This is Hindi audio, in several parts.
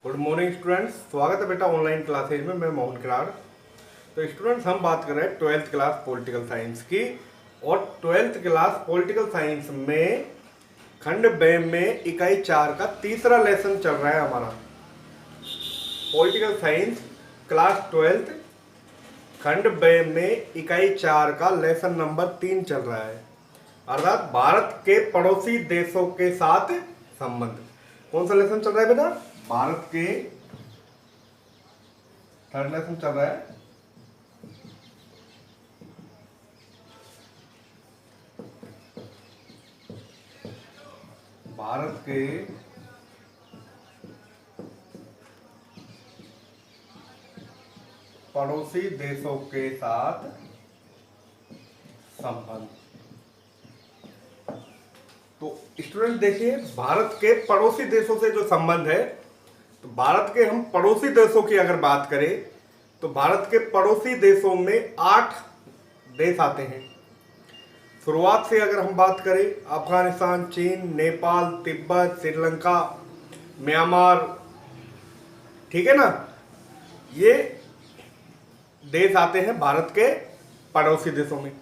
गुड मॉर्निंग स्टूडेंट्स, स्वागत है बेटा ऑनलाइन क्लासेज में। मैं मोहन किराड़। तो स्टूडेंट्स, हम बात कर रहे हैं 12th क्लास पॉलिटिकल साइंस की। और 12th क्लास पॉलिटिकल साइंस में खंड ब में इकाई 4 का तीसरा लेसन चल रहा है हमारा। पॉलिटिकल साइंस क्लास 12th खंड ब में इकाई 4 का लेसन नंबर 3 चल रहा है, अर्थात भारत के पड़ोसी देशों के साथ संबंध। कौन सा लेसन चल रहा है बेटा? भारत के थर्ड लेसन चल रहा है। भारत के पड़ोसी देशों के साथ संबंध। तो स्टूडेंट देखिए, भारत के पड़ोसी देशों से जो संबंध है, तो भारत के हम पड़ोसी देशों की अगर बात करें तो भारत के पड़ोसी देशों में 8 देश आते हैं। शुरुआत से अगर हम बात करें, अफगानिस्तान, चीन, नेपाल, तिब्बत, श्रीलंका, म्यांमार, ठीक है ना, ये देश आते हैं भारत के पड़ोसी देशों में।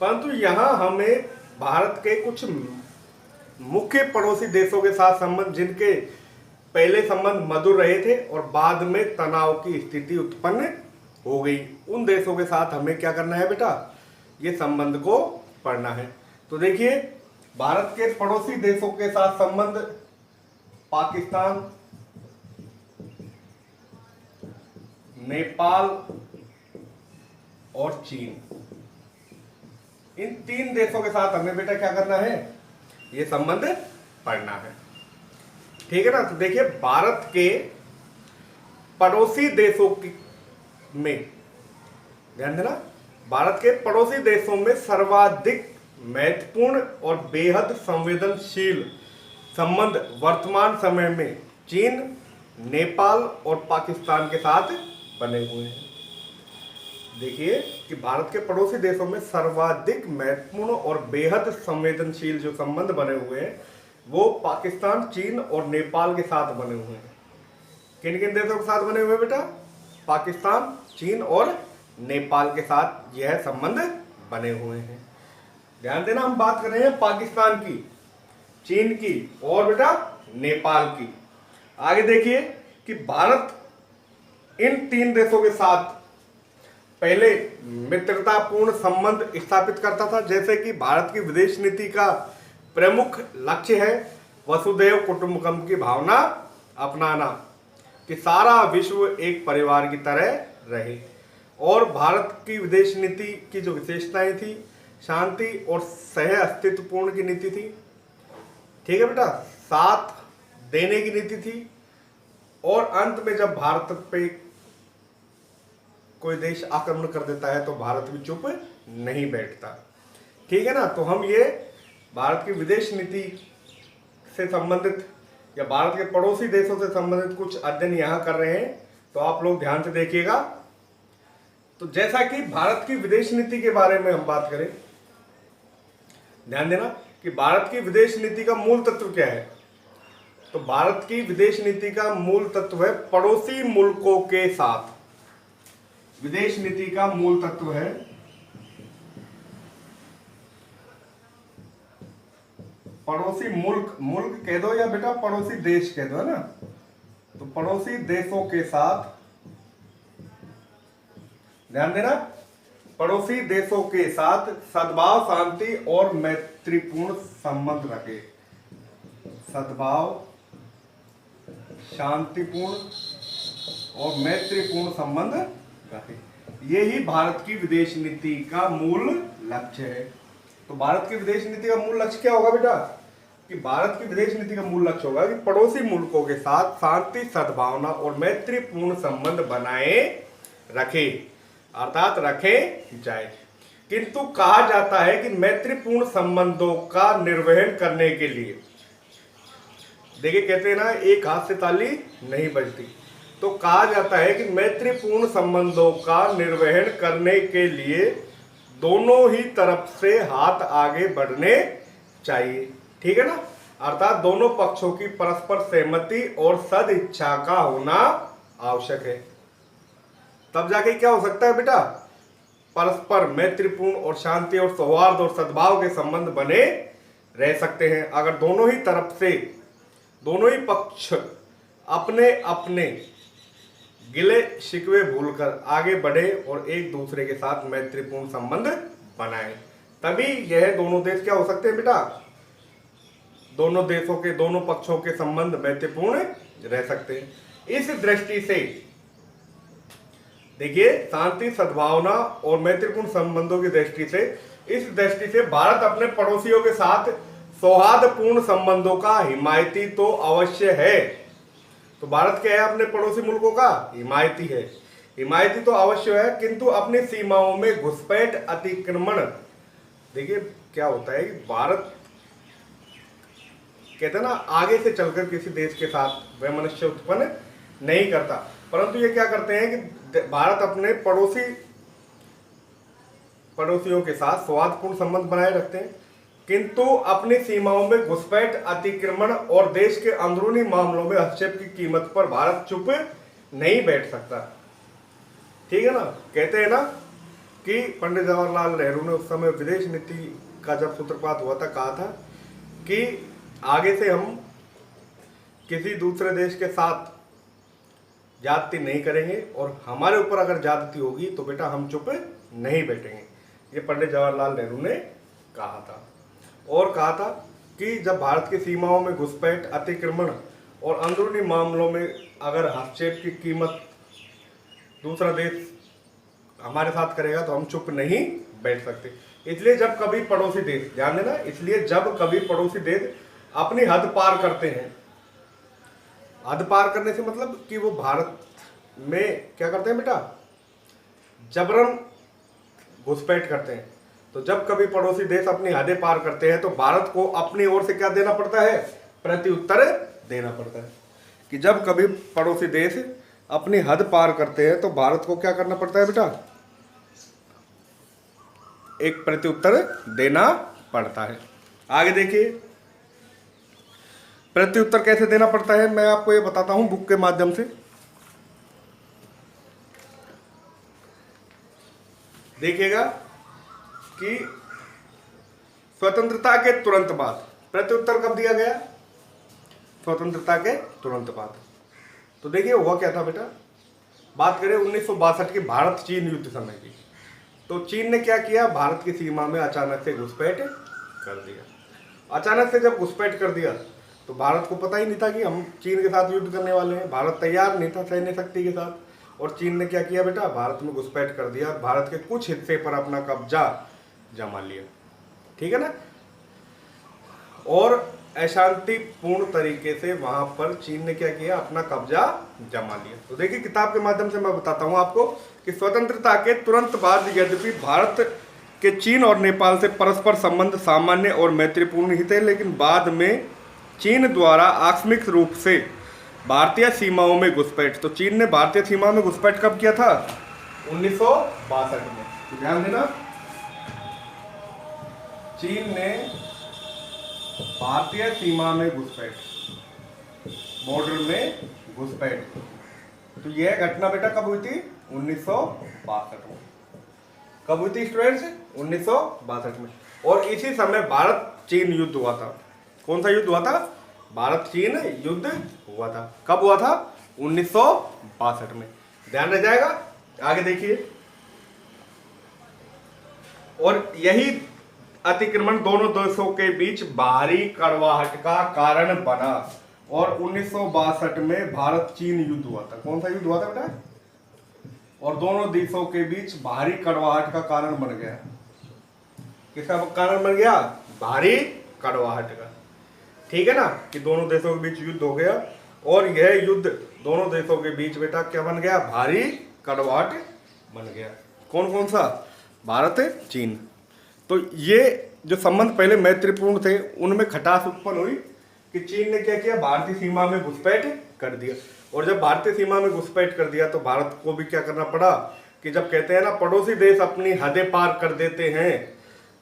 परंतु यहाँ हमें भारत के कुछ मुख्य पड़ोसी देशों के साथ संबंध, जिनके पहले संबंध मधुर रहे थे और बाद में तनाव की स्थिति उत्पन्न हो गई, उन देशों के साथ हमें क्या करना है बेटा? ये संबंध को पढ़ना है। तो देखिए, भारत के पड़ोसी देशों के साथ संबंध पाकिस्तान, नेपाल और चीन, इन 3 देशों के साथ हमें बेटा क्या करना है? ये संबंध पढ़ना है, ठीक है ना। तो देखिए, भारत के पड़ोसी देशों में ध्यान देना, भारत के पड़ोसी देशों में सर्वाधिक महत्वपूर्ण और बेहद संवेदनशील संबंध वर्तमान समय में चीन, नेपाल और पाकिस्तान के साथ बने हुए हैं। देखिए कि भारत के पड़ोसी देशों में सर्वाधिक महत्वपूर्ण और बेहद संवेदनशील जो संबंध बने हुए हैं, वो पाकिस्तान, चीन और नेपाल के साथ बने हुए हैं। किन किन देशों के साथ बने हुए हैं बेटा? पाकिस्तान, चीन और नेपाल के साथ यह संबंध बने हुए हैं। ध्यान देना, हम बात कर रहे हैं पाकिस्तान की, चीन की और बेटा नेपाल की। आगे देखिए कि भारत इन 3 देशों के साथ पहले मित्रतापूर्ण संबंध स्थापित करता था। जैसे कि भारत की विदेश नीति का प्रमुख लक्ष्य है वसुधैव कुटुंबकम की भावना अपनाना, कि सारा विश्व एक परिवार की तरह रहे। और भारत की विदेश नीति की जो विशेषताएं थी, शांति और सह अस्तित्वपूर्ण की नीति थी, ठीक है बेटा, साथ देने की नीति थी। और अंत में जब भारत पे कोई देश आक्रमण कर देता है तो भारत भी चुप नहीं बैठता, ठीक है ना। तो हम ये भारत की विदेश नीति से संबंधित या भारत के पड़ोसी देशों से संबंधित कुछ अध्ययन यहाँ कर रहे हैं, तो आप लोग ध्यान से देखिएगा। तो जैसा कि भारत की विदेश नीति के बारे में हम बात करें, ध्यान देना कि भारत की विदेश नीति का मूल तत्व क्या है। तो भारत की विदेश नीति का मूल तत्व है पड़ोसी मुल्कों के साथ। विदेश नीति का मूल तत्व है पड़ोसी मुल्क, मुल्क कह दो या बेटा पड़ोसी देश कह दो, है ना। तो पड़ोसी देशों के साथ, ध्यान देना, पड़ोसी देशों के साथ सद्भाव, शांति और मैत्रीपूर्ण संबंध रखे। सद्भाव, शांतिपूर्ण और मैत्रीपूर्ण संबंध रखे, यही भारत की विदेश नीति का मूल लक्ष्य है। तो भारत की विदेश नीति का मूल लक्ष्य क्या होगा बेटा? कि भारत की विदेश नीति का मूल लक्ष्य होगा कि पड़ोसी मुल्कों के साथ शांति, सद्भावना और मैत्रीपूर्ण संबंध बनाए रखे, अर्थात रखे जाए। किंतु कहा जाता है कि मैत्रीपूर्ण संबंधों का निर्वहन करने के लिए, देखिए कहते हैं ना, एक हाथ से ताली नहीं बजती। तो कहा जाता है कि मैत्रीपूर्ण संबंधों का निर्वहन करने के लिए दोनों ही तरफ से हाथ आगे बढ़ने चाहिए, ठीक है ना। अर्थात दोनों पक्षों की परस्पर सहमति और सद इच्छा का होना आवश्यक है। तब जाके क्या हो सकता है बेटा, परस्पर मैत्रीपूर्ण और शांति और सौहार्द और सद्भाव के संबंध बने रह सकते हैं। अगर दोनों ही तरफ से दोनों ही पक्ष अपने अपने गिले शिकवे भूलकर आगे बढ़े और एक दूसरे के साथ मैत्रीपूर्ण संबंध बनाए, तभी यह दोनों देश क्या हो सकते हैं बेटा, दोनों देशों के दोनों पक्षों के संबंध मैत्रीपूर्ण रह सकते हैं। इस दृष्टि से देखिए, शांति सद्भावना और मैत्रीपूर्ण संबंधों की दृष्टि से, इस दृष्टि से भारत अपने पड़ोसियों के साथ सौहार्दपूर्ण संबंधों का हिमायती तो अवश्य है। तो भारत क्या है, अपने पड़ोसी मुल्कों का हिमायती है, हिमायती तो अवश्य है, किंतु अपनी सीमाओं में घुसपैठ अतिक्रमण, देखिए क्या होता है कि भारत कहते हैं ना, आगे से चलकर किसी देश के साथ वैमनस्य उत्पन्न नहीं करता, परंतु ये क्या करते हैं कि भारत अपने पड़ोसियों के साथ सौहार्दपूर्ण संबंध बनाए रखते हैं, किंतु अपनी सीमाओं में घुसपैठ अतिक्रमण और देश के अंदरूनी मामलों में हस्तक्षेप की कीमत पर भारत चुप नहीं बैठ सकता। ठीक है ना, कहते हैं ना कि पंडित जवाहरलाल नेहरू ने उस समय विदेश नीति का जब सूत्रपात हुआ था, कहा था कि आगे से हम किसी दूसरे देश के साथ ज्यादती नहीं करेंगे और हमारे ऊपर अगर ज्यादती होगी तो बेटा हम चुप नहीं बैठेंगे। ये पंडित जवाहरलाल नेहरू ने कहा था। और कहा था कि जब भारत की सीमाओं में घुसपैठ अतिक्रमण और अंदरूनी मामलों में अगर हस्तक्षेप की कीमत दूसरा देश हमारे साथ करेगा तो हम चुप नहीं बैठ सकते। इसलिए जब कभी पड़ोसी देश, ध्यान देना, इसलिए जब कभी पड़ोसी देश अपनी हद पार करते हैं, हद पार करने से मतलब कि वो भारत में क्या करते हैं बेटा, जबरन घुसपैठ करते हैं, तो जब कभी पड़ोसी देश अपनी हदें पार करते हैं तो भारत को अपनी ओर से क्या देना पड़ता है, प्रत्युत्तर देना पड़ता है। कि जब कभी पड़ोसी देश अपनी हद पार करते हैं तो भारत को क्या करना पड़ता है बेटा, एक प्रत्युत्तर देना पड़ता है। आगे देखिए, प्रत्युत्तर कैसे देना पड़ता है, मैं आपको ये बताता हूं बुक के माध्यम से। देखिएगा कि स्वतंत्रता के तुरंत बाद, प्रत्युत्तर कब दिया गया, स्वतंत्रता के तुरंत बाद। तो देखिए हुआ क्या था बेटा, बात करें 1962 की भारत चीन युद्ध समय की, तो चीन ने क्या किया, भारत की सीमा में अचानक से घुसपैठ कर दिया। अचानक से जब घुसपैठ कर दिया तो भारत को पता ही नहीं था कि हम चीन के साथ युद्ध करने वाले हैं, भारत तैयार नहीं था सैन्य शक्ति के साथ, और चीन ने क्या किया बेटा, भारत में घुसपैठ कर दिया, भारत के कुछ हिस्से पर अपना कब्जा जमा लिया। ठीक है ना, और अशांतिपूर्ण तरीके से वहां पर चीन ने क्या किया, अपना कब्जा जमा लिया। तो देखिए किताब के माध्यम से मैं बताता हूं आपको कि स्वतंत्रता के तुरंत बाद यद्यपि भारत के चीन और नेपाल से परस्पर संबंध सामान्य और मैत्रीपूर्ण ही थे, लेकिन बाद में चीन द्वारा आकस्मिक रूप से भारतीय सीमाओं में घुसपैठ, तो चीन ने भारतीय सीमा में घुसपैठ कब किया था, 1962 में। तो ध्यान देना, चीन ने भारतीय सीमा में घुसपैठ, बॉर्डर में घुसपैठ, तो यह घटना बेटा कब हुई थी, 1962 में। कब हुई थी स्टूडेंट्स, 1962 में। और इसी समय भारत चीन युद्ध हुआ था। कौन सा युद्ध हुआ था, भारत चीन युद्ध हुआ था। कब हुआ था, 1962 में। ध्यान रह जाएगा। आगे देखिए, और यही अतिक्रमण दोनों देशों के बीच बाहरी कड़वाहट का कारण बना और 1962 में भारत चीन युद्ध हुआ था। कौन सा युद्ध हुआ था बेटा, और दोनों देशों के बीच बाहरी कड़वाहट का कारण बन गया। किसका कारण बन गया, बाहरी कड़वाहट का। ठीक है ना, कि दोनों देशों के बीच युद्ध हो गया और यह युद्ध दोनों देशों के बीच बेटा क्या बन गया, भारी कड़वाहट बन गया। कौन कौन सा, भारत चीन। तो ये जो संबंध पहले मैत्रीपूर्ण थे उनमें खटास उत्पन्न हुई कि चीन ने क्या किया, भारतीय सीमा में घुसपैठ कर दिया। और जब भारतीय सीमा में घुसपैठ कर दिया तो भारत को भी क्या करना पड़ा कि जब कहते हैं ना पड़ोसी देश अपनी हदें पार कर देते हैं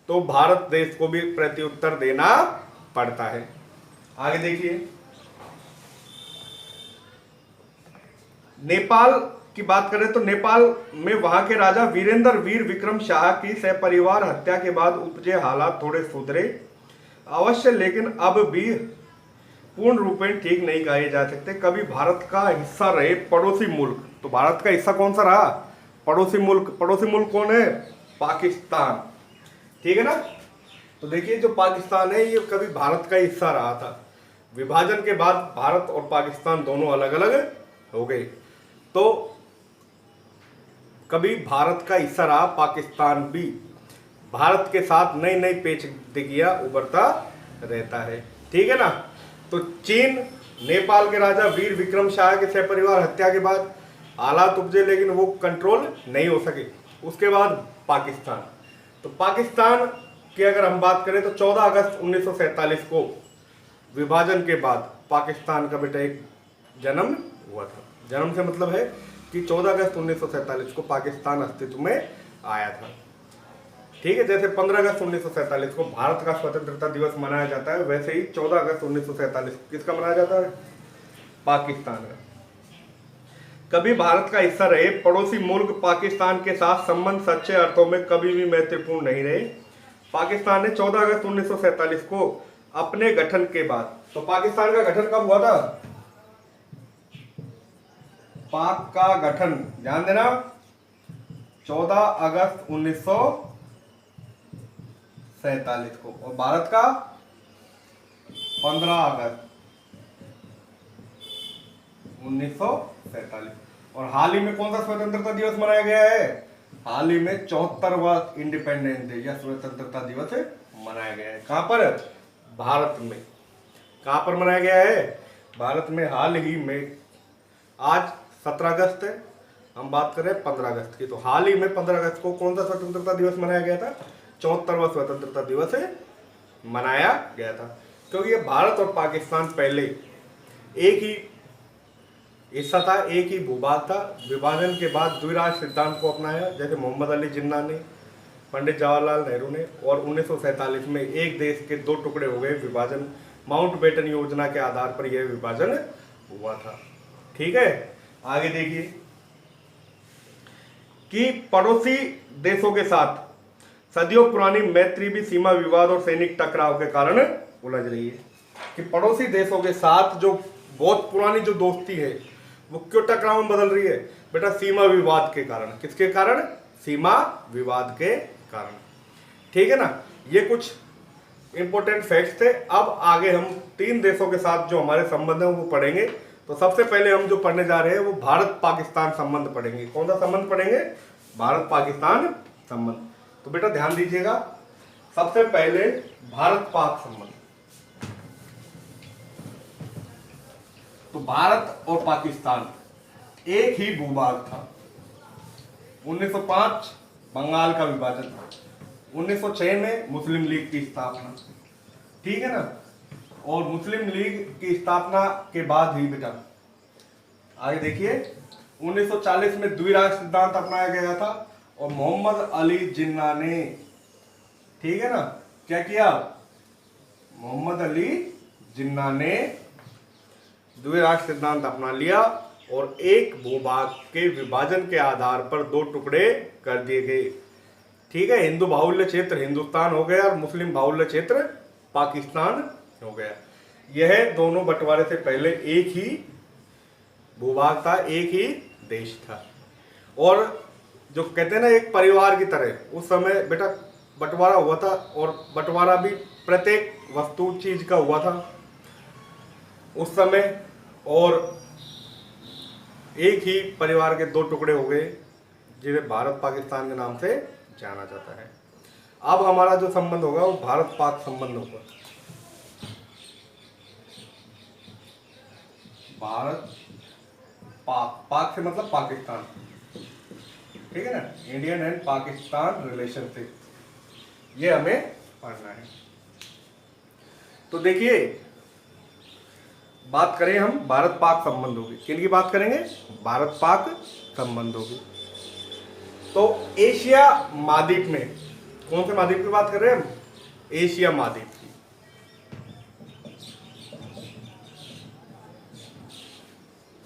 तो भारत देश को भी प्रत्युत्तर देना पड़ता है। आगे देखिए, नेपाल की बात करें तो नेपाल में वहां के राजा वीरेंद्र वीर विक्रम शाह की सपरिवार हत्या के बाद उपजे हालात थोड़े सुधरे अवश्य, लेकिन अब भी पूर्ण रूपेण ठीक नहीं कहे जा सकते। कभी भारत का हिस्सा रहे पड़ोसी मुल्क, तो भारत का हिस्सा कौन सा रहा? पड़ोसी मुल्क। पड़ोसी मुल्क कौन है? पाकिस्तान। ठीक है ना। तो देखिए जो पाकिस्तान है ये कभी भारत का हिस्सा रहा था, विभाजन के बाद भारत और पाकिस्तान दोनों अलग अलग हो गए। तो कभी भारत का हिस्सा रहा पाकिस्तान भी भारत के साथ नई नई पेचीदगियां उभरता रहता है। ठीक है ना। तो चीन, नेपाल के राजा वीर विक्रम शाह के सपरिवार हत्या के बाद हालात उपजे लेकिन वो कंट्रोल नहीं हो सके। उसके बाद पाकिस्तान, तो पाकिस्तान की अगर हम बात करें तो 14 अगस्त 1947 को विभाजन के बाद पाकिस्तान का बेटा एक जन्म हुआ था। जन्म से मतलब है कि 14 अगस्त 1947 को पाकिस्तान अस्तित्व में आया था। ठीक है, जैसे 15 अगस्त 1947 को भारत का स्वतंत्रता दिवस मनाया जाता है, वैसे ही 14 अगस्त 1947 किसका मनाया जाता है? पाकिस्तान का। कभी भारत का हिस्सा रहे पड़ोसी मुल्क पाकिस्तान के साथ संबंध सच्चे अर्थों में कभी भी महत्वपूर्ण नहीं रहे। पाकिस्तान ने 14 अगस्त 1947 को अपने गठन के बाद, तो पाकिस्तान का गठन कब हुआ था? पाक का गठन ध्यान देना 14 अगस्त 1947 को, और भारत का 15 अगस्त 1947। और हाल ही में कौन सा स्वतंत्रता दिवस मनाया गया है? हाल ही में 74वां इंडिपेंडेंस डे या स्वतंत्रता दिवस मनाया गया है। कहां पर? भारत में। कहां पर मनाया गया है? भारत में। हाल ही में, आज 17 अगस्त है, हम बात करें 15 अगस्त की, तो हाल ही में 15 अगस्त को कौन सा स्वतंत्रता दिवस मनाया गया था? 74वां स्वतंत्रता दिवस मनाया गया था। क्योंकि ये भारत और पाकिस्तान पहले एक ही हिस्सा था, एक ही भूभाग था। विभाजन के बाद द्विराष्ट्र सिद्धांत को अपनाया, जैसे मोहम्मद अली जिन्ना ने, पंडित जवाहरलाल नेहरू ने, और 1947 में एक देश के दो टुकड़े हो गए। विभाजन माउंटबेटन योजना के आधार पर यह विभाजन हुआ था। ठीक है, आगे देखिए कि पड़ोसी देशों के साथ सदियों पुरानी मैत्री भी सीमा विवाद और सैनिक टकराव के कारण उलझ रही है। कि पड़ोसी देशों के साथ जो बहुत पुरानी जो दोस्ती है वो क्यों टकराव में बदल रही है? बेटा सीमा विवाद के कारण। किसके कारण? सीमा विवाद के कारण। ठीक है ना। ये कुछ इंपॉर्टेंट फैक्ट्स थे। अब आगे हम 3 देशों के साथ जो हमारे संबंध है वो पढ़ेंगे। तो सबसे पहले हम जो पढ़ने जा रहे हैं वो भारत पाकिस्तान संबंध पढ़ेंगे। कौन सा संबंध पढ़ेंगे? भारत पाकिस्तान संबंध। तो बेटा ध्यान दीजिएगा, सबसे पहले भारत पाक संबंध। तो भारत और पाकिस्तान एक ही भूभाग था। 1905 बंगाल का विभाजन, 1906 में मुस्लिम लीग की स्थापना। ठीक है ना। और मुस्लिम लीग की स्थापना के बाद ही बेटा आगे देखिए 1940 में द्विराष्ट्र सिद्धांत अपनाया गया था, और मोहम्मद अली जिन्ना ने, ठीक है ना, क्या किया? मोहम्मद अली जिन्ना ने द्विराष्ट्र सिद्धांत अपना लिया और एक भूभाग के विभाजन के आधार पर 2 टुकड़े कर दिए गए। ठीक है, हिंदू बाहुल्य क्षेत्र हिंदुस्तान हो गया और मुस्लिम बाहुल्य क्षेत्र पाकिस्तान हो गया। यह दोनों बंटवारे से पहले एक ही भूभाग था, एक ही देश था। और जो कहते हैं ना एक परिवार की तरह, उस समय बेटा बंटवारा हुआ था, और बंटवारा भी प्रत्येक वस्तु चीज का हुआ था उस समय। और एक ही परिवार के 2 टुकड़े हो गए जिन्हें भारत पाकिस्तान के नाम से जाना जाता है। अब हमारा जो संबंध होगा वो भारत पाक संबंध होगा। भारत पाक, पाक से मतलब पाकिस्तान। ठीक है ना, इंडियन एंड पाकिस्तान रिलेशनशिप, ये हमें पढ़ना है। तो देखिए बात करें हम भारत पाक संबंधों की, किनकी बात करेंगे? भारत पाक संबंधों की। तो एशिया महाद्वीप में कौन से महाद्वीप की बात कर रहे हैं हम? एशिया महाद्वीप की।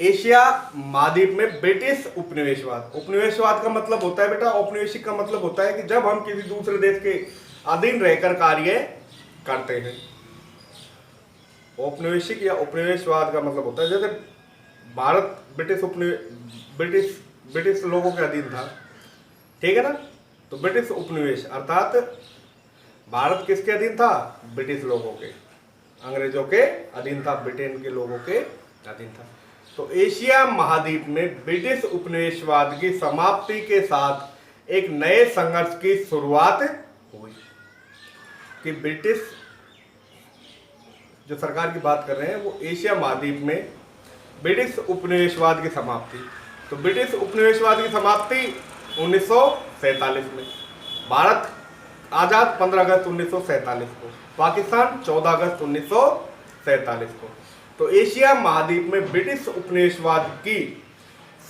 एशिया महाद्वीप में ब्रिटिश उपनिवेशवाद। उपनिवेशवाद का मतलब होता है बेटा, औपनिवेशिक का मतलब होता है कि जब हम किसी दूसरे देश के अधीन रहकर कार्य करते हैं। औपनिवेशिक या उपनिवेशवाद का मतलब होता है जैसे भारत ब्रिटिश लोगों के अधीन था, ठीक है ना। तो ब्रिटिश उपनिवेश अर्थात भारत किसके अधीन था? ब्रिटिश लोगों के, अंग्रेजों के अधीन था, ब्रिटेन के लोगों के अधीन था। तो एशिया महाद्वीप में ब्रिटिश उपनिवेशवाद की समाप्ति के साथ एक नए संघर्ष की शुरुआत हुई। कि ब्रिटिश जो सरकार की बात कर रहे हैं वो एशिया महाद्वीप में ब्रिटिश उपनिवेशवाद की समाप्ति। तो ब्रिटिश उपनिवेशवाद की समाप्ति 1947 में। भारत आजाद 15 अगस्त 1947 को, पाकिस्तान 14 अगस्त 1947 को। तो एशिया महाद्वीप में ब्रिटिश उपनिवेशवाद की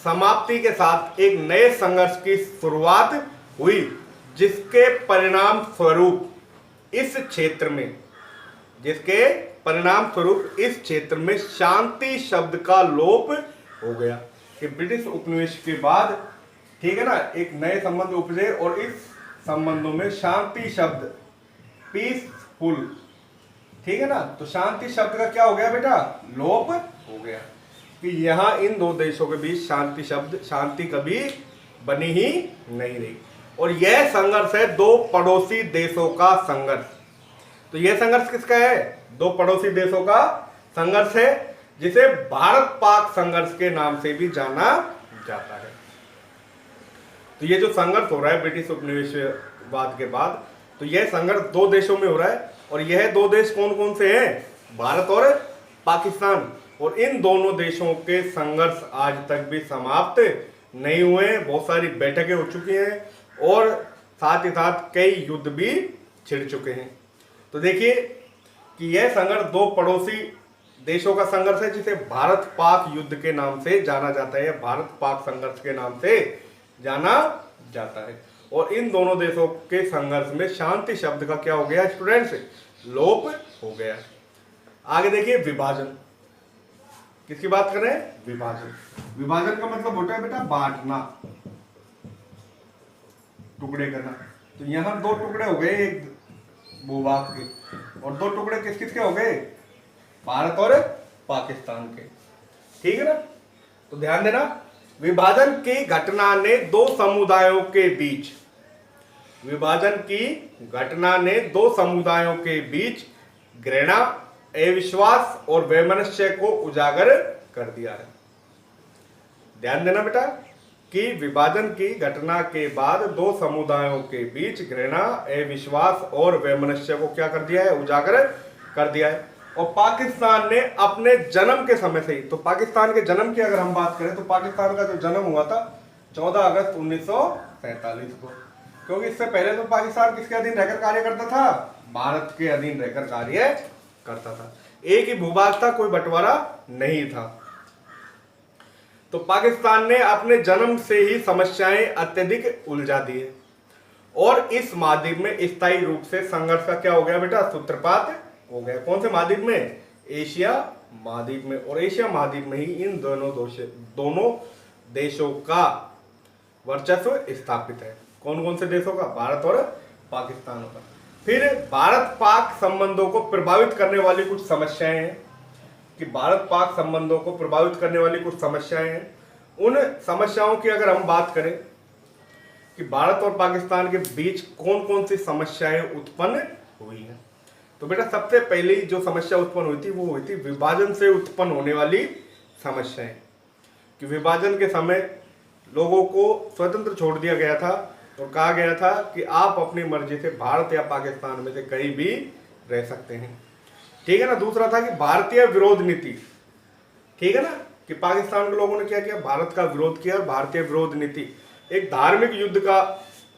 समाप्ति के साथ एक नए संघर्ष की शुरुआत हुई, जिसके परिणाम स्वरूप इस क्षेत्र में शांति शब्द का लोप हो गया। कि ब्रिटिश उपनिवेश के बाद, ठीक है ना, एक नए संबंध उपजे और इस संबंधों में शांति शब्द, पीसफुल, ठीक है ना, तो शांति शब्द का क्या हो गया बेटा? लोप हो गया। कि यहां इन दो देशों के बीच शांति कभी बनी ही नहीं रही। और यह संघर्ष है दो पड़ोसी देशों का संघर्ष। तो यह संघर्ष किसका है? दो पड़ोसी देशों का संघर्ष है, जिसे भारत पाक संघर्ष के नाम से भी जाना जाता है। तो ये जो संघर्ष हो रहा है ब्रिटिश उपनिवेशवाद के बाद, तो यह संघर्ष दो देशों में हो रहा है। और यह दो देश कौन कौन से हैं? भारत और पाकिस्तान। और इन दोनों देशों के संघर्ष आज तक भी समाप्त नहीं हुए। बहुत सारी बैठकें हो चुकी हैं और साथ ही साथ कई युद्ध भी छिड़ चुके हैं। तो देखिए कि यह संघर्ष दो पड़ोसी देशों का संघर्ष है, जिसे भारत पाक युद्ध के नाम से जाना जाता है, भारत पाक संघर्ष के नाम से जाना जाता है। और इन दोनों देशों के संघर्ष में शांति शब्द का क्या हो गया स्टूडेंट्स? लोप हो गया। आगे देखिए विभाजन। किसकी बात कर रहे हैं? विभाजन। विभाजन का मतलब होता है बेटा बांटना, टुकड़े करना। तो यहां दो टुकड़े हो गए एक भूभाग के, और दो टुकड़े किस किस के हो गए? भारत और पाकिस्तान के, ठीक है ना। तो ध्यान देना, विभाजन की घटना ने दो समुदायों के बीच घृणा, अविश्वास और वैमनस्य को उजागर कर दिया है। ध्यान देना बेटा कि विभाजन की घटना के बाद दो समुदायों के बीच घृणा, अविश्वास और वैमनस्य को क्या कर दिया है? उजागर कर दिया है। और पाकिस्तान ने अपने जन्म के समय से ही, तो पाकिस्तान के जन्म की अगर हम बात करें तो पाकिस्तान का जो जन्म हुआ था 14 अगस्त 1947 को, क्योंकि इससे पहले तो पाकिस्तान किसके अधीन रहकर कार्य करता था? भारत के अधीन रहकर कार्य करता था। एक ही भूभाग था, कोई बंटवारा नहीं था। तो पाकिस्तान ने अपने जन्म से ही समस्याएं अत्यधिक उलझा दी है और इस महाद्वीप में स्थायी रूप से संघर्ष का क्या हो गया बेटा? सूत्रपात हो गया। कौन से महाद्वीप में? एशिया महाद्वीप में। और एशिया महाद्वीप में ही इन दोनों देशों का वर्चस्व स्थापित है। कौन कौन से देशों का? भारत और पाकिस्तान का। फिर भारत पाक संबंधों को प्रभावित करने वाली कुछ समस्याएं हैं कि भारत पाक संबंधों को प्रभावित करने वाली कुछ समस्याएं हैं। उन समस्याओं की अगर हम बात करें कि भारत और पाकिस्तान के बीच कौन कौन सी समस्याएं उत्पन्न हुई हैं, तो बेटा सबसे पहली जो समस्या उत्पन्न हुई थी वो हुई थी विभाजन से उत्पन्न होने वाली समस्याएं। कि विभाजन के समय लोगों को स्वतंत्र छोड़ दिया गया था और कहा गया था कि आप अपनी मर्जी से भारत या पाकिस्तान में से कहीं भी रह सकते हैं, ठीक है ना। दूसरा था कि भारतीय विरोध नीति, ठीक है ना, कि पाकिस्तान के लोगों ने क्या किया? भारत का विरोध किया। भारतीय विरोध नीति एक धार्मिक युद्ध का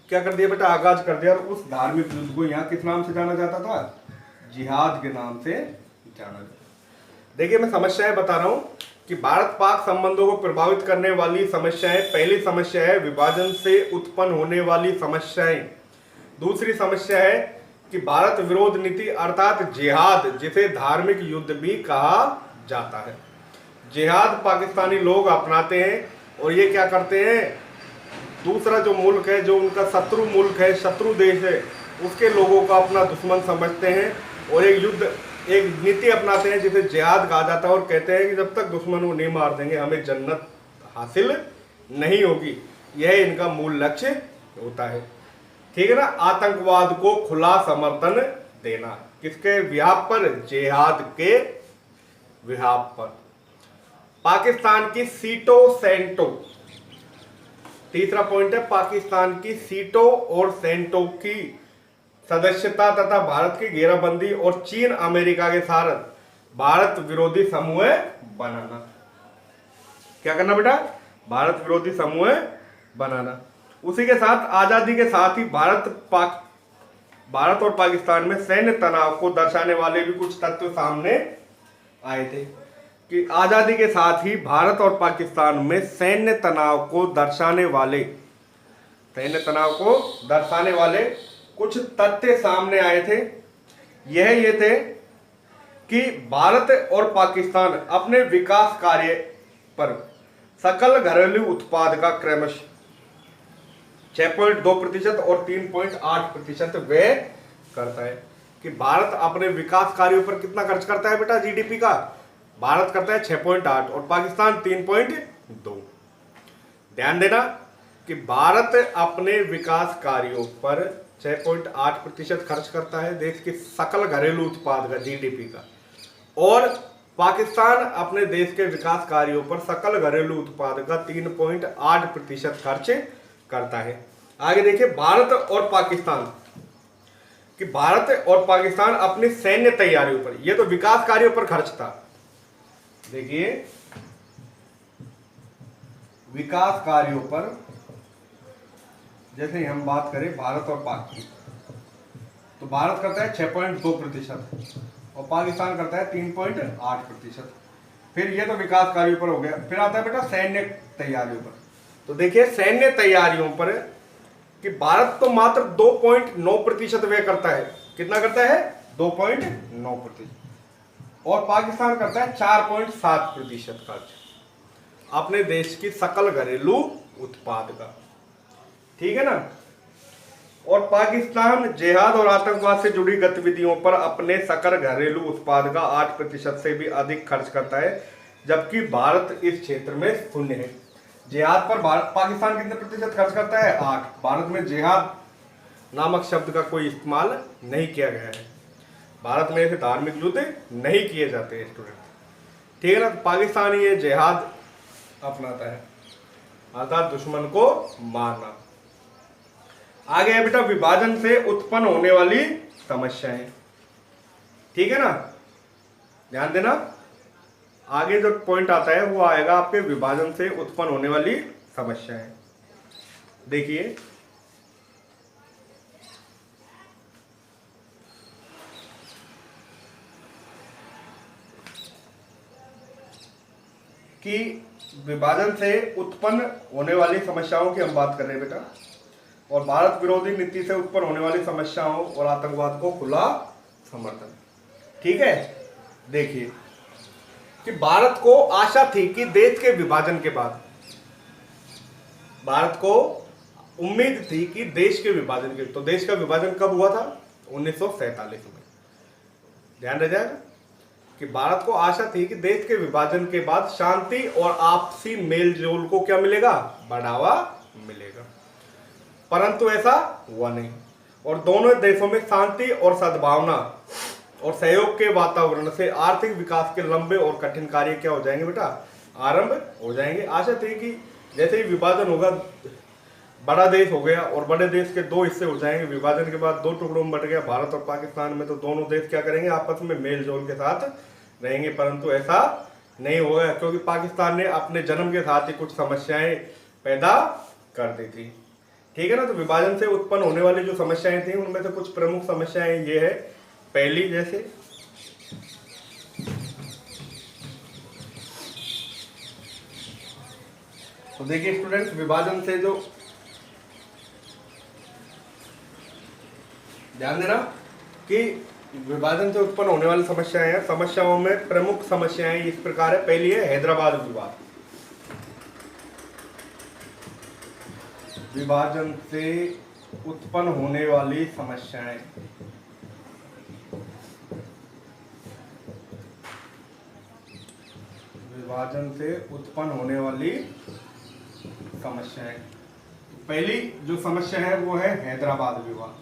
क्या कर दिया बेटा? आगाज कर दिया। और उस धार्मिक युद्ध को यहाँ किस नाम से जाना जाता था? जिहाद के नाम से जाना जाता। देखिए मैं समस्याएं बता रहा हूं कि भारत पाक संबंधों को प्रभावित करने वाली समस्याएं। पहली समस्या है विभाजन से उत्पन्न होने वाली समस्याएं। दूसरी समस्या है कि भारत विरोध नीति अर्थात जिहाद, जिसे धार्मिक युद्ध भी कहा जाता है। जिहाद पाकिस्तानी लोग अपनाते हैं और ये क्या करते हैं, दूसरा जो मुल्क है, जो उनका शत्रु मुल्क है, शत्रु देश है, उसके लोगों को अपना दुश्मन समझते हैं और एक नीति अपनाते हैं जिसे जिहाद कहा जाता है और कहते हैं कि जब तक दुश्मन को नहीं मार देंगे हमें जन्नत हासिल नहीं होगी। यह इनका मूल लक्ष्य होता है। ठीक है ना। आतंकवाद को खुला समर्थन देना, किसके विहाप पर, जिहाद के विहाप पर। पाकिस्तान की सीटों सेंटों, तीसरा पॉइंट है पाकिस्तान की सीटों और सेंटों की सदस्यता तथा भारत की घेराबंदी और चीन अमेरिका के साथ भारत विरोधी समूह बनाना। क्या करना बेटा, भारत विरोधी समूह बनाना। उसी के साथ आजादी के साथ ही भारत और पाकिस्तान में सैन्य तनाव को दर्शाने वाले भी कुछ तथ्य सामने आए थे कि आजादी के साथ ही भारत और पाकिस्तान में सैन्य तनाव को दर्शाने वाले कुछ तथ्य सामने आए थे। ये थे कि भारत और पाकिस्तान अपने विकास कार्य पर सकल घरेलू उत्पाद का क्रमशः 6.2% और 3.8% व्यय करता है। कि भारत अपने विकास कार्यों पर कितना खर्च करता है बेटा, जीडीपी का, भारत करता है 6.8 और पाकिस्तान 3.2। ध्यान देना कि भारत अपने विकास कार्यों पर 6.8% खर्च करता है देश के सकल घरेलू उत्पाद का, जीडीपी का, और पाकिस्तान अपने देश के विकास कार्यों पर सकल घरेलू उत्पाद का 3.8% खर्च करता है। आगे देखिए भारत और पाकिस्तान अपनी सैन्य तैयारियों पर, यह तो विकास कार्यों पर खर्च था। देखिए विकास कार्यों पर जैसे हम बात करें भारत और पाकिस्तान, तो भारत करता है 6.2% और पाकिस्तान करता है 3.8%। फिर ये तो विकास कार्यों पर हो गया। फिर आता है बेटा सैन्य तैयारियों पर। तो देखिए सैन्य तैयारियों पर कि भारत तो मात्र 2.9% व्यय करता है। कितना करता है, 2.9%, और पाकिस्तान करता है 4.7% खर्च अपने देश की सकल घरेलू उत्पाद का। ठीक है ना। और पाकिस्तान जिहाद और आतंकवाद से जुड़ी गतिविधियों पर अपने सकल घरेलू उत्पाद का 8% से भी अधिक खर्च करता है, जबकि भारत इस क्षेत्र में 0 है। जिहाद पर पाकिस्तान कितने प्रतिशत खर्च करता है, 8। भारत में जिहाद नामक शब्द का कोई इस्तेमाल नहीं किया गया है। भारत में ऐसे धार्मिक युद्ध नहीं किए जाते हैं स्टूडेंट। ठीक है ना। पाकिस्तान ये जिहाद अपनाता है, अर्थात दुश्मन को मारना। आगे है बेटा विभाजन से उत्पन्न होने वाली समस्याएं। ठीक है ना, ध्यान देना। आगे जो पॉइंट आता है वो आएगा आपके विभाजन से उत्पन्न होने वाली समस्याएं। देखिए कि विभाजन से उत्पन्न होने वाली समस्याओं की हम बात कर रहे हैं बेटा, और भारत विरोधी नीति से उत्पन्न होने वाली समस्याओं और आतंकवाद को खुला समर्थन। ठीक है। देखिए कि भारत को आशा थी कि देश के विभाजन के बाद, भारत को उम्मीद थी कि देश के विभाजन के, तो देश का विभाजन कब हुआ था, 1947 में। ध्यान रह जाएगा कि भारत को आशा थी कि देश के विभाजन के बाद शांति और आपसी मेल जोल को क्या मिलेगा, बढ़ावा मिलेगा, परंतु ऐसा हुआ नहीं। और दोनों देशों में शांति और सद्भावना और सहयोग के वातावरण से आर्थिक विकास के लंबे और कठिन कार्य क्या हो जाएंगे बेटा, आरंभ हो जाएंगे। आशा थी कि जैसे ही विभाजन होगा, बड़ा देश हो गया और बड़े देश के 2 हिस्से हो जाएंगे, विभाजन के बाद 2 टुकड़ों में बट गया भारत और पाकिस्तान में, तो दोनों देश क्या करेंगे, आपस में मेल जोल के साथ रहेंगे, परंतु ऐसा नहीं होगा क्योंकि पाकिस्तान ने अपने जन्म के साथ ही कुछ समस्याएं पैदा कर दी थी। ठीक है ना। तो विभाजन से उत्पन्न होने वाली जो समस्याएं थी उनमें से कुछ प्रमुख समस्याएं ये है। पहली, जैसे तो देखिए स्टूडेंट्स, विभाजन से जो ध्यान देना कि विभाजन से उत्पन्न होने वाली समस्याएं हैं। समस्याओं में प्रमुख समस्याएं इस प्रकार है। पहली है हैदराबाद विवाद। विभाजन से उत्पन्न होने वाली समस्याएं, विभाजन से उत्पन्न होने वाली समस्याएं। पहली जो समस्या है वो है हैदराबाद विवाद,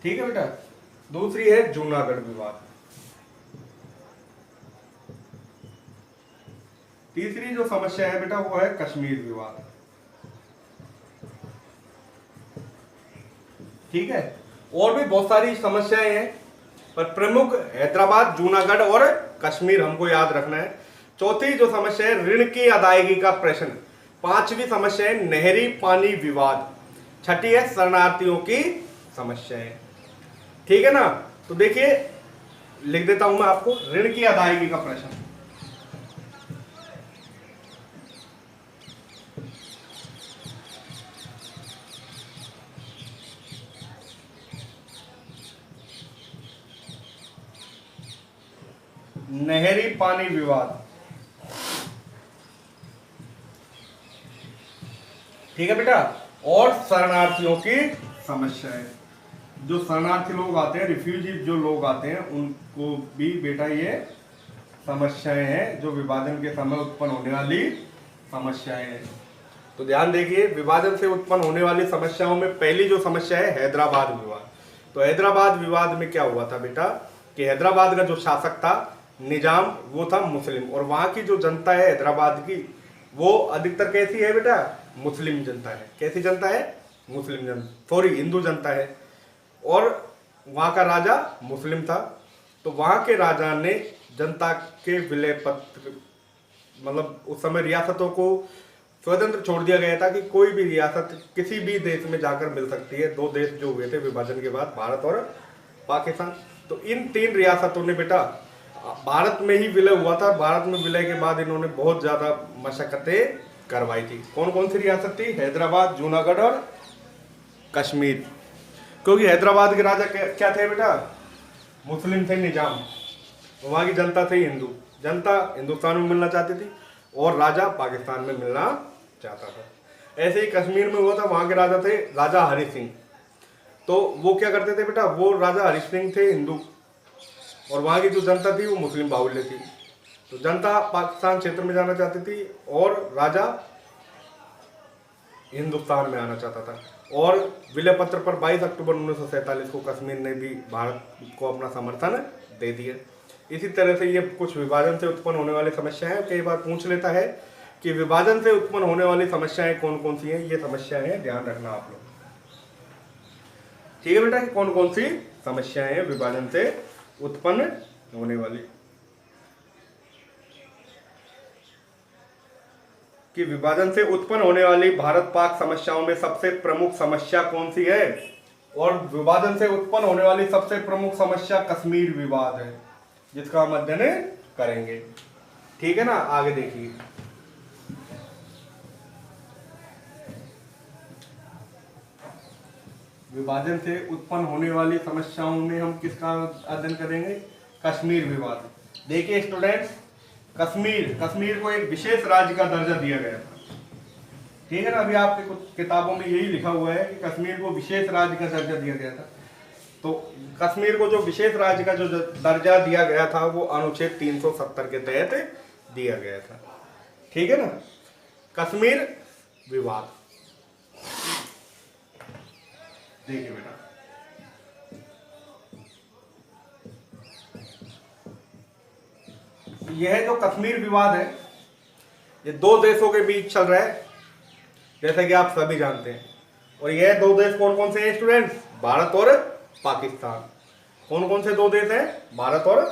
ठीक है बेटा। दूसरी है जूनागढ़ विवाद। तीसरी जो समस्या है बेटा वो है कश्मीर विवाद, ठीक है। और भी बहुत सारी समस्याएं हैं, पर प्रमुख हैदराबाद, जूनागढ़ और कश्मीर हमको याद रखना है। चौथी जो समस्या है ऋण की अदायगी का प्रश्न। पांचवी समस्या है नहरी पानी विवाद। छठी है शरणार्थियों की समस्याएं, ठीक है ना। तो देखिए लिख देता हूं मैं आपको, ऋण की अदायगी का प्रश्न। नहरी पानी विवाद, ठीक है बेटा। और शरणार्थियों की समस्याएं, जो शरणार्थी लोग आते हैं, रिफ्यूजी जो लोग आते हैं, उनको भी बेटा ये समस्याएं हैं जो विभाजन के समय उत्पन्न होने वाली समस्याएं हैं। तो ध्यान देखिए, विभाजन से उत्पन्न होने वाली समस्याओं में पहली जो समस्या है हैदराबाद विवाद। तो हैदराबाद विवाद में क्या हुआ था बेटा कि हैदराबाद का जो शासक था, निजाम, वो था मुस्लिम, और वहां की जो जनता है हैदराबाद की, वो अधिकतर कैसी है बेटा, मुस्लिम जनता है। कैसी जनता है, मुस्लिम जनता, सॉरी हिंदू जनता है। और वहां का राजा मुस्लिम था। तो वहां के राजा ने जनता के विलय पत्र, मतलब उस समय रियासतों को स्वतंत्र छोड़ दिया गया था कि कोई भी रियासत किसी भी देश में जाकर मिल सकती है। दो देश जो हुए थे विभाजन के बाद, भारत और पाकिस्तान। तो इन तीन रियासतों ने बेटा भारत में ही विलय हुआ था। भारत में विलय के बाद इन्होंने बहुत ज्यादा मशक्कतें करवाई थी। कौन कौन सी रियासत थी, हैदराबाद, जूनागढ़ और कश्मीर। क्योंकि हैदराबाद के राजा क्या थे बेटा, मुस्लिम थे, निजाम। वहां की जनता थी हिंदू, जनता हिंदुस्तान में मिलना चाहती थी और राजा पाकिस्तान में मिलना चाहता था। ऐसे ही कश्मीर में हुआ था, वहां के राजा थे राजा हरि सिंह। तो वो क्या करते थे बेटा, वो राजा हरि सिंह थे हिंदू, और वहां की जो जनता थी वो मुस्लिम बाहुल्य थी। तो जनता पाकिस्तान क्षेत्र में जाना चाहती थी और राजा हिंदुस्तान में आना चाहता था। और विलय पत्र पर 22 अक्टूबर 1947 को कश्मीर ने भी भारत को अपना समर्थन दे दिया। इसी तरह से ये कुछ विभाजन से उत्पन्न होने वाली समस्याएं, कई बार पूछ लेता है कि विभाजन से उत्पन्न होने वाली समस्याएं कौन कौन सी हैं। ये समस्याएं हैं, ध्यान रखना आप लोग, ठीक है बेटा, कि कौन कौन सी समस्याएं हैं विभाजन से उत्पन्न होने वाली। कि विभाजन से उत्पन्न होने वाली भारत पाक समस्याओं में सबसे प्रमुख समस्या कौन सी है, और विभाजन से उत्पन्न होने वाली सबसे प्रमुख समस्या कश्मीर विवाद है, जिसका हम अध्ययन करेंगे, ठीक है ना। आगे देखिए, विभाजन से उत्पन्न होने वाली समस्याओं में हम किसका अध्ययन करेंगे, कश्मीर विवाद। देखिए स्टूडेंट्स, कश्मीर को एक विशेष राज्य का दर्जा दिया गया था, ठीक है ना। अभी आपके कुछ किताबों में यही लिखा हुआ है कि कश्मीर को विशेष राज्य का दर्जा दिया गया था। तो कश्मीर को जो विशेष राज्य का जो दर्जा दिया गया था वो अनुच्छेद 370 के तहत दिया गया था, ठीक है ना। कश्मीर विवाद देखिए बेटा, यह जो कश्मीर विवाद है ये दो देशों के बीच चल रहा है, जैसा कि आप सभी जानते हैं। और यह दो देश कौन कौन से हैं स्टूडेंट्स, भारत और पाकिस्तान। कौन कौन से दो देश हैं, भारत और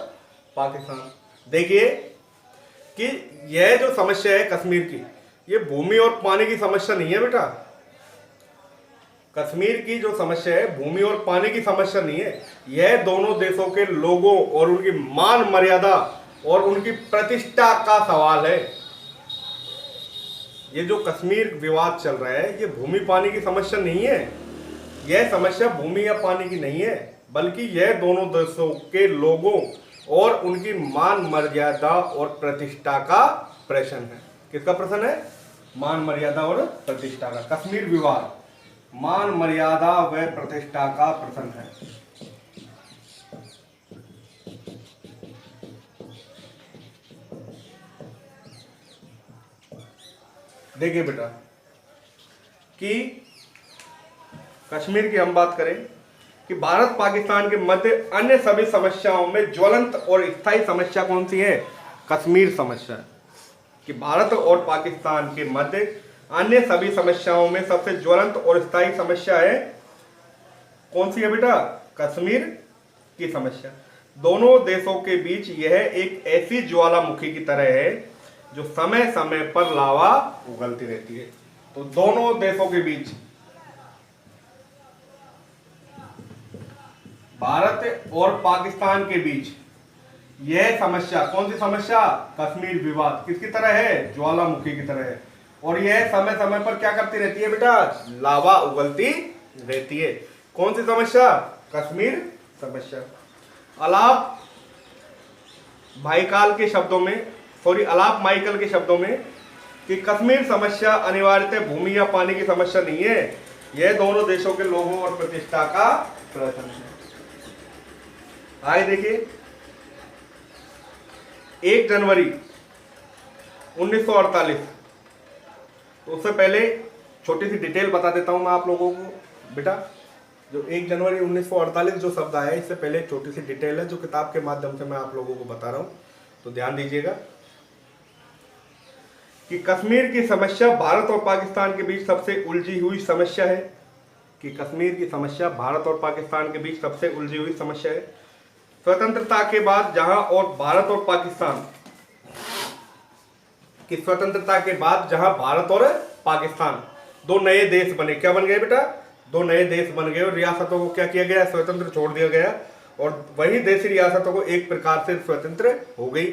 पाकिस्तान। देखिए कि यह जो समस्या है कश्मीर की, ये भूमि और पानी की समस्या नहीं है बेटा। कश्मीर की जो समस्या है भूमि और पानी की समस्या नहीं है, यह दोनों देशों के लोगों और उनकी मान मर्यादा और उनकी प्रतिष्ठा का सवाल है। ये जो कश्मीर विवाद चल रहा है ये भूमि पानी की समस्या नहीं है, यह समस्या भूमि या पानी की नहीं है, बल्कि यह दोनों देशों के लोगों और उनकी मान मर्यादा और प्रतिष्ठा का प्रश्न है। किसका प्रश्न है? मान मर्यादा और प्रतिष्ठा का। कश्मीर विवाद मान मर्यादा व प्रतिष्ठा का प्रश्न है। देखिए बेटा कि कश्मीर की हम बात करें कि भारत पाकिस्तान के मध्य अन्य सभी समस्याओं में ज्वलंत और स्थायी समस्या कौन सी है? कश्मीर समस्या। कि भारत और पाकिस्तान के मध्य अन्य सभी समस्याओं में सबसे ज्वलंत और स्थायी समस्या है कौन सी है बेटा? कश्मीर की समस्या। दोनों देशों के बीच यह एक ऐसी ज्वालामुखी की तरह है जो समय समय पर लावा उगलती रहती है। तो दोनों देशों के बीच, भारत और पाकिस्तान के बीच यह समस्या कौन सी समस्या? कश्मीर विवाद किसकी तरह है? ज्वालामुखी की तरह है। और यह समय समय पर क्या करती रहती है बेटा? लावा उगलती रहती है। कौन सी समस्या? कश्मीर समस्या। अलाप माइकल के शब्दों में कि कश्मीर समस्या अनिवार्यतः भूमि या पानी की समस्या नहीं है, यह दोनों देशों के लोगों और प्रतिष्ठा का प्रश्न है। आइए देखिए 1 जनवरी 1948, तो उससे पहले छोटी सी डिटेल बता देता हूं मैं आप लोगों को बेटा। जो 1 जनवरी 1948 जो शब्द आया है, इससे पहले छोटी सी डिटेल है जो किताब के माध्यम से मैं आप लोगों को बता रहा हूं, तो ध्यान दीजिएगा कि कश्मीर की समस्या भारत और पाकिस्तान के बीच सबसे उलझी हुई समस्या है। कि कश्मीर की समस्या भारत और पाकिस्तान के बीच सबसे उलझी हुई समस्या है। स्वतंत्रता के बाद जहां और भारत और पाकिस्तान की स्वतंत्रता के बाद जहां भारत और पाकिस्तान दो नए देश बने। क्या बन गए बेटा? 2 नए देश बन गए और रियासतों को क्या किया गया? स्वतंत्र छोड़ दिया गया। और वही देशी रियासतों को एक प्रकार से स्वतंत्र हो गई।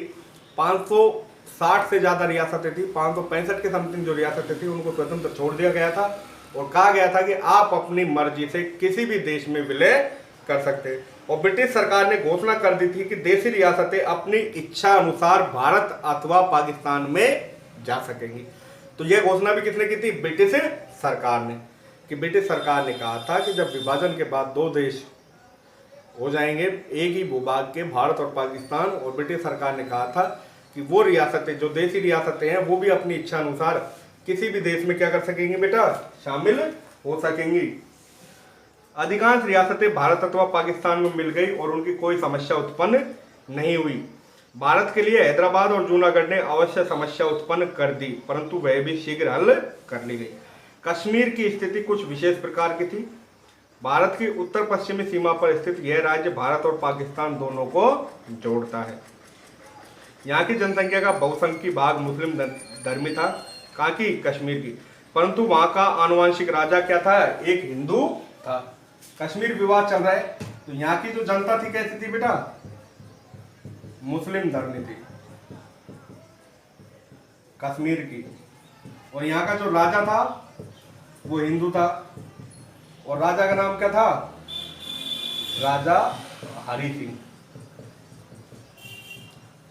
560 से ज्यादा रियासतें थी, 565 के समथिंग जो रियासतें थी उनको स्वतंत्र छोड़ दिया गया था और कहा गया था कि आप अपनी मर्जी से किसी भी देश में विलय कर सकते हैं। और ब्रिटिश सरकार ने घोषणा कर दी थी कि देशी रियासतें अपनी इच्छा अनुसार भारत अथवा पाकिस्तान में जा सकेंगी। तो यह घोषणा भी किसने की थी? ब्रिटिश सरकार ने। कि ब्रिटिश सरकार ने कहा था कि जब विभाजन के बाद 2 देश हो जाएंगे एक ही भूभाग के, भारत और पाकिस्तान, और ब्रिटिश सरकार ने कहा था कि वो रियासतें जो देशी रियासतें हैं वो भी अपनी इच्छा अनुसार किसी भी देश में क्या कर सकेंगी बेटा? शामिल हो सकेंगी। अधिकांश रियासतें भारत अथवा पाकिस्तान में मिल गई और उनकी कोई समस्या उत्पन्न नहीं हुई। भारत के लिए हैदराबाद और जूनागढ़ ने अवश्य समस्या उत्पन्न कर दी, परंतु वह भी शीघ्र हल कर ली गई। कश्मीर की स्थिति कुछ विशेष प्रकार की थी। भारत की उत्तर पश्चिमी सीमा पर स्थित यह राज्य भारत और पाकिस्तान दोनों को जोड़ता है। यहाँ की जनसंख्या का बहुसंख्यक भाग मुस्लिम धर्मी था। कहाँ की? कश्मीर की। परंतु वहाँ का आनुवंशिक राजा क्या था? एक हिंदू था। कश्मीर विवाद चल रहा है तो यहाँ की जो जनता थी कैसी थी बेटा? मुस्लिम धर्मी थी कश्मीर की। और यहाँ का जो राजा था वो हिंदू था। और राजा का नाम क्या था? राजा हरि सिंह।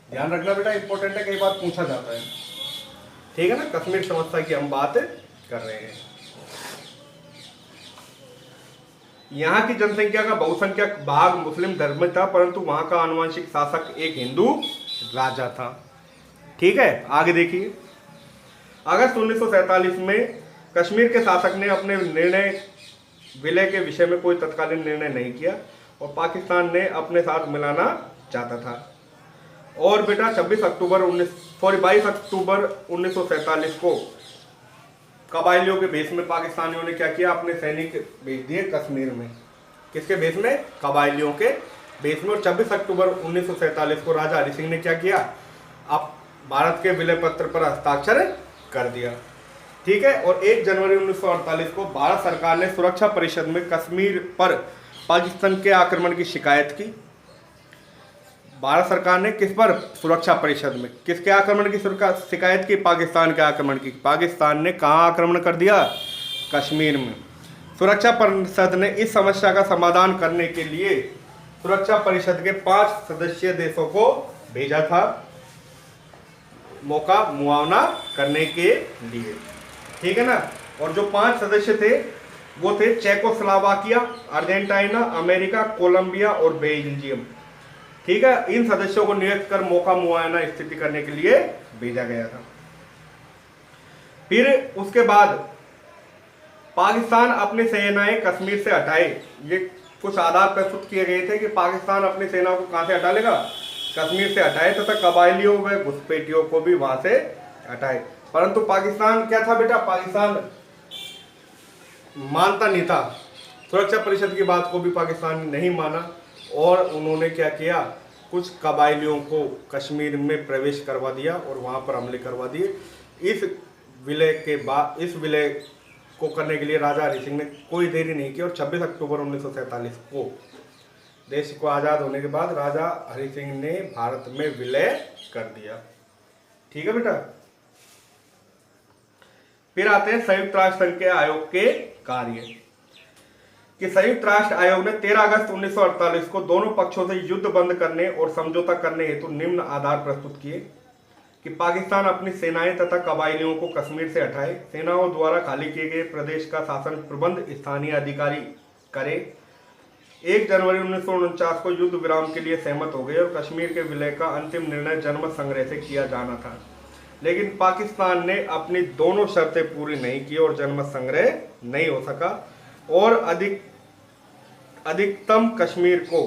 ध्यान रखना बेटा, इंपॉर्टेंट है, कई बार पूछा जाता है। ठीक है ना? कश्मीर समस्या की हम बात कर रहे हैं। यहाँ की जनसंख्या का बहुसंख्यक भाग मुस्लिम धर्म था, परंतु वहां का आनुवंशिक शासक एक हिंदू राजा था। ठीक है, आगे देखिए। अगस्त 1947 में कश्मीर के शासक ने अपने निर्णय विलय के विषय में कोई तत्कालीन निर्णय नहीं किया और पाकिस्तान ने अपने साथ मिलाना चाहता था। और बेटा 22 अक्टूबर 1947 को कबायलियों के भेष में पाकिस्तानियों ने क्या किया? अपने सैनिक भेज दिए कश्मीर में। किसके भेष में? कबायलियों के भेष में। और 26 अक्टूबर 1947 को राजा हरि सिंह ने क्या किया? अब भारत के विलय पत्र पर हस्ताक्षर कर दिया। ठीक है। और 1 जनवरी 1948 को भारत सरकार ने सुरक्षा परिषद में कश्मीर पर पाकिस्तान के आक्रमण की शिकायत की। भारत सरकार ने किस पर? सुरक्षा परिषद में। किसके आक्रमण की शिकायत की? पाकिस्तान के आक्रमण की। पाकिस्तान ने कहाँ आक्रमण कर दिया? कश्मीर में। सुरक्षा परिषद ने इस समस्या का समाधान करने के लिए सुरक्षा परिषद के 5 सदस्यीय देशों को भेजा था मौका मुआवना करने के लिए, ठीक है ना। और जो 5 सदस्य थे वो थे चेकोस्लोवाकिया, अर्जेंटीना, अमेरिका, कोलंबिया और बेल्जियम, ठीक है। इन सदस्यों को नियुक्त कर मौका मुआयना स्थिति करने के लिए भेजा गया था। फिर उसके बाद पाकिस्तान अपनी सेनाएं कश्मीर से हटाए। ये कुछ आधार प्रस्तुत किए गए थे कि पाकिस्तान अपनी सेना को कहां से हटा लेगा, कश्मीर से हटाए तथा कबायलियों व घुसपैठियों को भी वहां से हटाए। परंतु पाकिस्तान क्या था बेटा, पाकिस्तान मानता नहीं था। सुरक्षा परिषद की बात को भी पाकिस्तान ने नहीं माना और उन्होंने क्या किया, कुछ कबायलियों को कश्मीर में प्रवेश करवा दिया और वहां पर हमले करवा दिए। इस विलय के बाद, इस विलय को करने के लिए राजा हरि सिंह ने कोई देरी नहीं की और 26 अक्टूबर 1947 को देश को आज़ाद होने के बाद राजा हरि सिंह ने भारत में विलय कर दिया, ठीक है बेटा। फिर आते हैं संयुक्त राष्ट्र संघ के आयोग के कार्य कि संयुक्त राष्ट्र आयोग ने 13 अगस्त 1948 को दोनों पक्षों से युद्ध बंद करने और समझौता करने हेतु निम्न आधार प्रस्तुत किए कि पाकिस्तान अपनी सेनाएं तथा कबायलियों को कश्मीर से हटाए, सेनाओं द्वारा खाली किए गए प्रदेश का शासन प्रबंध स्थानीय अधिकारी करे। 1 जनवरी 1949 को युद्ध विराम के लिए सहमत हो गए और कश्मीर के विलय का अंतिम निर्णय जनमत संग्रह से किया जाना था, लेकिन पाकिस्तान ने अपनी दोनों शर्तें पूरी नहीं की और जनमत संग्रह नहीं हो सका और अधिकतम कश्मीर को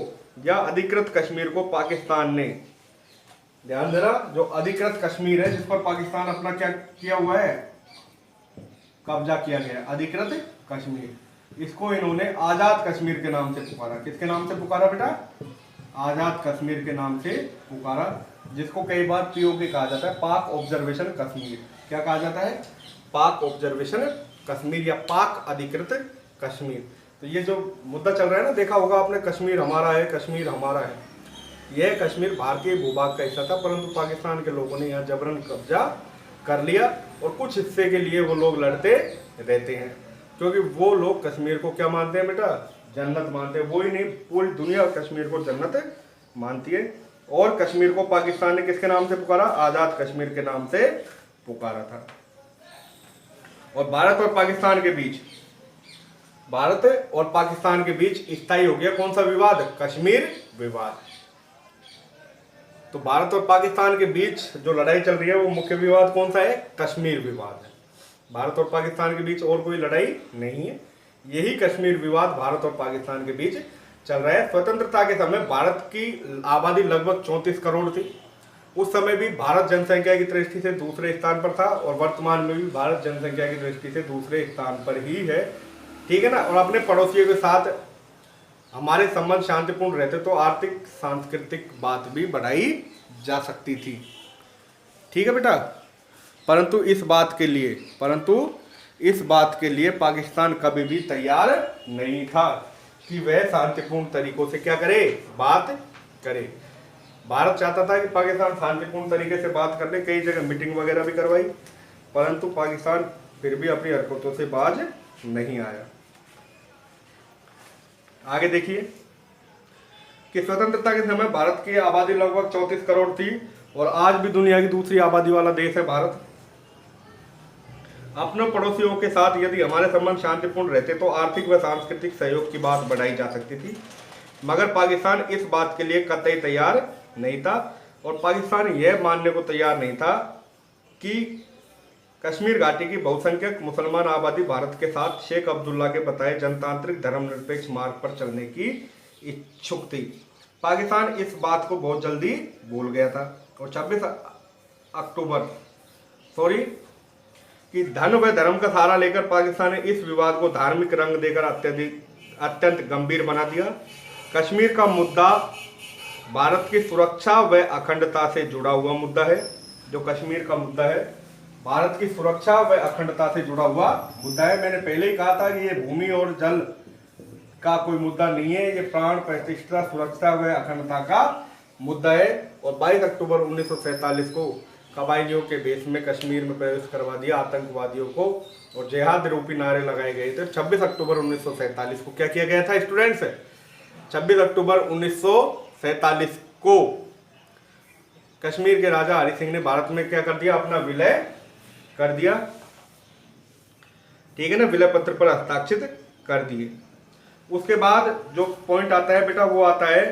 या अधिकृत कश्मीर को पाकिस्तान ने, ध्यान देना, जो अधिकृत कश्मीर है जिस पर पाकिस्तान अपना क्या किया हुआ है, कब्जा किया गया, अधिकृत कश्मीर, इसको इन्होंने आजाद कश्मीर के नाम से पुकारा। किसके नाम से पुकारा बेटा, आजाद कश्मीर के नाम से पुकारा, जिसको कई बार पीओके कहा जाता है, पाक ऑब्जर्वेशन कश्मीर। क्या कहा जाता है, पाक ऑब्जर्वेशन कश्मीर या पाक अधिकृत कश्मीर। तो ये जो मुद्दा चल रहा है ना, देखा होगा आपने, कश्मीर हमारा है, कश्मीर हमारा है। यह कश्मीर भारतीय भूभाग का हिस्सा था, परंतु पाकिस्तान के लोगों ने यहाँ जबरन कब्जा कर लिया और कुछ हिस्से के लिए वो लोग लड़ते रहते हैं, क्योंकि वो लोग कश्मीर को क्या मानते हैं बेटा, जन्नत मानते हैं। वो ही नहीं, पूरी दुनिया कश्मीर को जन्नत मानती है। और कश्मीर को पाकिस्तान ने किसके नाम से पुकारा, आजाद कश्मीर के नाम से पुकारा था। और भारत और पाकिस्तान के बीच स्थायी हो गया कौन सा विवाद, कश्मीर विवाद। तो भारत और पाकिस्तान के बीच जो लड़ाई चल रही है वो मुख्य विवाद कौन सा है, कश्मीर विवाद है। भारत और पाकिस्तान के बीच और कोई लड़ाई नहीं है, यही कश्मीर विवाद भारत और पाकिस्तान के बीच चल रहा है। स्वतंत्रता के समय भारत की आबादी लगभग 34 करोड़ थी। उस समय भी भारत जनसंख्या की दृष्टि से दूसरे स्थान पर था और वर्तमान में भी भारत जनसंख्या की दृष्टि से दूसरे स्थान पर ही है, ठीक है ना। और अपने पड़ोसियों के साथ हमारे संबंध शांतिपूर्ण रहते तो आर्थिक सांस्कृतिक बात भी बढ़ाई जा सकती थी, ठीक है बेटा। परंतु इस बात के लिए पाकिस्तान कभी भी तैयार नहीं था कि वह शांतिपूर्ण तरीकों से क्या करे, बात करे। भारत चाहता था कि पाकिस्तान शांतिपूर्ण तरीके से बात करने, कई जगह मीटिंग वगैरह भी करवाई, परंतु पाकिस्तान फिर भी अपनी हरकतों से बाज नहीं आया। आगे देखिए कि स्वतंत्रता के समय भारत की आबादी लगभग 34 करोड़ थी और आज भी दुनिया की दूसरी आबादी वाला देश है भारत। अपने पड़ोसियों के साथ यदि हमारे संबंध शांतिपूर्ण रहते तो आर्थिक व सांस्कृतिक सहयोग की बात बढ़ाई जा सकती थी, मगर पाकिस्तान इस बात के लिए कतई तैयार नहीं था और पाकिस्तान यह मानने को तैयार नहीं था कि कश्मीर घाटी की बहुसंख्यक मुसलमान आबादी भारत के साथ शेख अब्दुल्ला के बताए जनतांत्रिक धर्मनिरपेक्ष मार्ग पर चलने की इच्छुक थी। पाकिस्तान इस बात को बहुत जल्दी भूल गया था और 26 अक्टूबर कि धन व धर्म का सहारा लेकर पाकिस्तान ने इस विवाद को धार्मिक रंग देकर अत्यंत गंभीर बना दिया। कश्मीर का मुद्दा भारत की सुरक्षा व अखंडता से जुड़ा हुआ मुद्दा है। जो कश्मीर का मुद्दा है भारत की सुरक्षा व अखंडता से जुड़ा हुआ मुद्दा है। मैंने पहले ही कहा था कि ये भूमि और जल का कोई मुद्दा नहीं है, ये प्राण प्रतिष्ठा सुरक्षा व अखंडता का मुद्दा है। और 22 अक्टूबर 1947 को कबायलियों के बेस में कश्मीर में प्रवेश करवा दिया आतंकवादियों को और जिहाद रूपी नारे लगाए गए थे। 26 अक्टूबर 1947 को क्या किया गया था स्टूडेंट्स? 26 अक्टूबर 1947 को कश्मीर के राजा हरि सिंह ने भारत में क्या कर दिया? अपना विलय कर दिया। ठीक है ना, विलय पत्र पर हस्ताक्षरित कर दिए। उसके बाद जो पॉइंट आता है बेटा वो आता है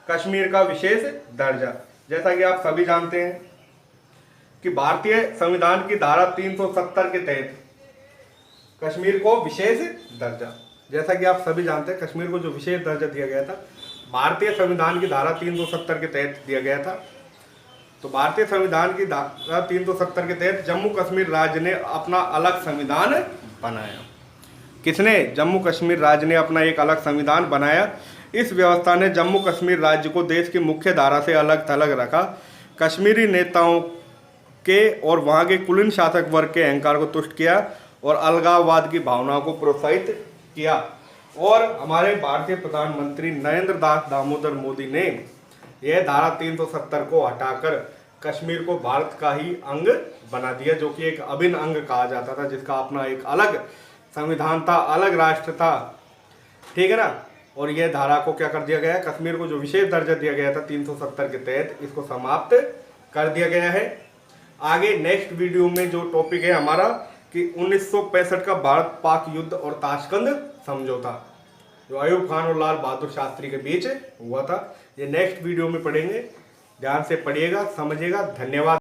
कश्मीर का विशेष दर्जा। जैसा कि आप सभी जानते हैं कि भारतीय संविधान की धारा 370 के तहत कश्मीर को विशेष दर्जा, जैसा कि आप सभी जानते हैं कश्मीर को जो विशेष दर्जा दिया गया था भारतीय संविधान की धारा 370 के तहत दिया गया था। तो भारतीय संविधान की धारा 370 के तहत जम्मू कश्मीर राज्य ने अपना अलग संविधान बनाया। किसने? जम्मू कश्मीर राज्य ने अपना एक अलग संविधान बनाया। इस व्यवस्था ने जम्मू कश्मीर राज्य को देश की मुख्य धारा से अलग थलग रखा। कश्मीरी नेताओं के और वहां के कुलीन शासक वर्ग के अहंकार को तुष्ट किया और अलगाववाद की भावनाओं को प्रोत्साहित किया। और हमारे भारतीय प्रधानमंत्री नरेंद्र दास दामोदर मोदी ने यह धारा 370 को हटाकर कश्मीर को भारत का ही अंग बना दिया, जो कि एक अभिन्न अंग कहा जाता था, जिसका अपना एक अलग संविधान था, अलग राष्ट्र था। ठीक है ना। और यह धारा को क्या कर दिया गया? कश्मीर को जो विशेष दर्जा दिया गया था 370 के तहत, इसको समाप्त कर दिया गया है। आगे नेक्स्ट वीडियो में जो टॉपिक है हमारा कि 1965 का भारत पाक युद्ध और ताशकंद समझौता, जो अयूब खान और लाल बहादुर शास्त्री के बीच हुआ था, ये नेक्स्ट वीडियो में पढ़ेंगे। ध्यान से पढ़िएगा, समझिएगा। धन्यवाद।